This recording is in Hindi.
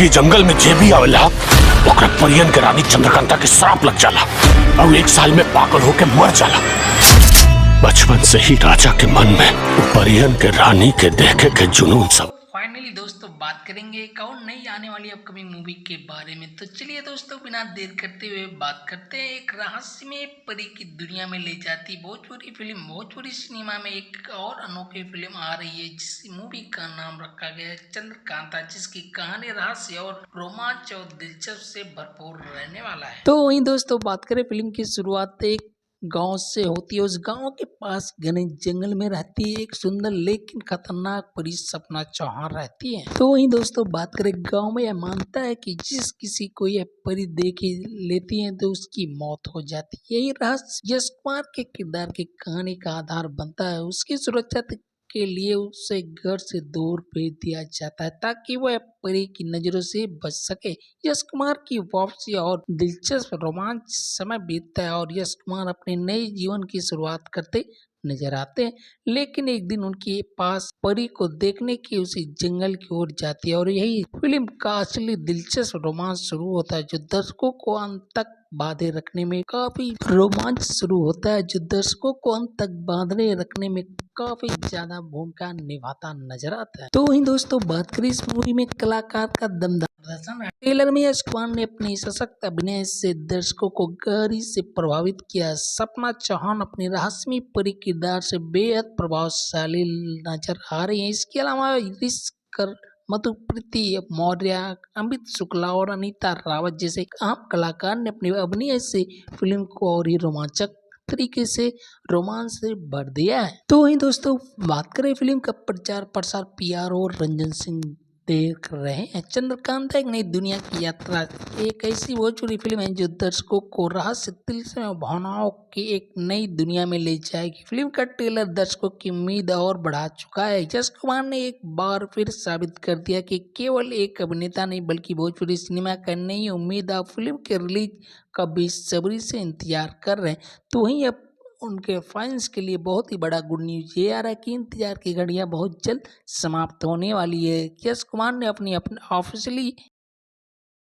कि जंगल में जे भी आवेला ओकरा परियन के रानी चंद्रकांता के श्राप लग जाला और 1 साल में पागल होके मर जाला। बचपन से ही राजा के मन में परियन के रानी के देखे के जुनून सब। फाइनली दोस्तों बात करेंगे एक और नई आने वाली अपकमिंग मूवी के बारे में। तो चलिए दोस्तों बिना देर करते हुए बात करते हैं एक रहस्यमय परी की दुनिया में ले जाती भोजपुरी फिल्म भोजपुरी सिनेमा में एक और अनोखी फिल्म आ रही है जिस मूवी का नाम रखा गया है चंद्रकांता, जिसकी कहानी रहस्य और रोमांच और दिलचस्प से भरपूर रहने वाला है। तो वहीं दोस्तों बात करें फिल्म की शुरुआत एक गांव से होती है। उस गांव के पास घने जंगल में रहती है एक सुंदर लेकिन खतरनाक परी सपना चौहान रहती है। तो वहीं दोस्तों बात करें गांव में यह मानता है कि जिस किसी को यह परी देख लेती है तो उसकी मौत हो जाती है। यही रहस्य यश कुमार के किरदार की कहानी का आधार बनता है। उसकी सुरक्षा के लिए उसे घर से दूर भेज दिया जाता है ताकि वह परी की नजरों से बच सके। यश कुमार की वापसी और दिलचस्प रोमांच समय बीतता है और यश कुमार अपने नए जीवन की शुरुआत करते नजर आते हैं। लेकिन एक दिन उनके पास परी को देखने की उसी जंगल की ओर जाती है और यही फिल्म का असली दिलचस्प रोमांच शुरू होता है जो दर्शकों को अंत तक बांधे रखने में काफी ज्यादा भूमिका निभाता नजर आता है। तो वहीं दोस्तों बात करें इस मूवी में कलाकार का दमदार प्रदर्शन है। ट्रेलर में यश कुमार ने अपनी सशक्त अभिनय से दर्शकों को गहरी से प्रभावित किया। सपना चौहान अपनी रहस्यमय परी किरदार से बेहद प्रभावशाली नजर आ रही है। इसके अलावा ऋषिकर मधुप्रीति मौर्य, अमित शुक्ला और अनीता रावत जैसे आम कलाकार ने अपने अभिनय से फिल्म को और ही रोमांचक तरीके से रोमांच से भर दिया है। तो वहीं दोस्तों बात करें फिल्म का प्रचार प्रसार पीआर और रंजन सिंह देख रहे हैं। चंद्रकांता एक नई दुनिया की यात्रा एक ऐसी भोजपुरी फिल्म है जो दर्शकों को रहस्य दिलचस्प और भावनाओं की एक नई दुनिया में ले जाएगी। फिल्म का ट्रेलर दर्शकों की उम्मीद और बढ़ा चुका है। यश कुमार ने एक बार फिर साबित कर दिया कि केवल एक अभिनेता नहीं बल्कि भोजपुरी सिनेमा का नई उम्मीद अब फिल्म के रिलीज का बेसब्री से इंतजार कर रहे हैं। तो वहीं अब उनके फैंस के लिए बहुत ही बड़ा गुड न्यूज ये आ रहा है कि इंतजार की घड़ियां बहुत जल्द समाप्त होने वाली है। यश कुमार ने अपनी ऑफिशियली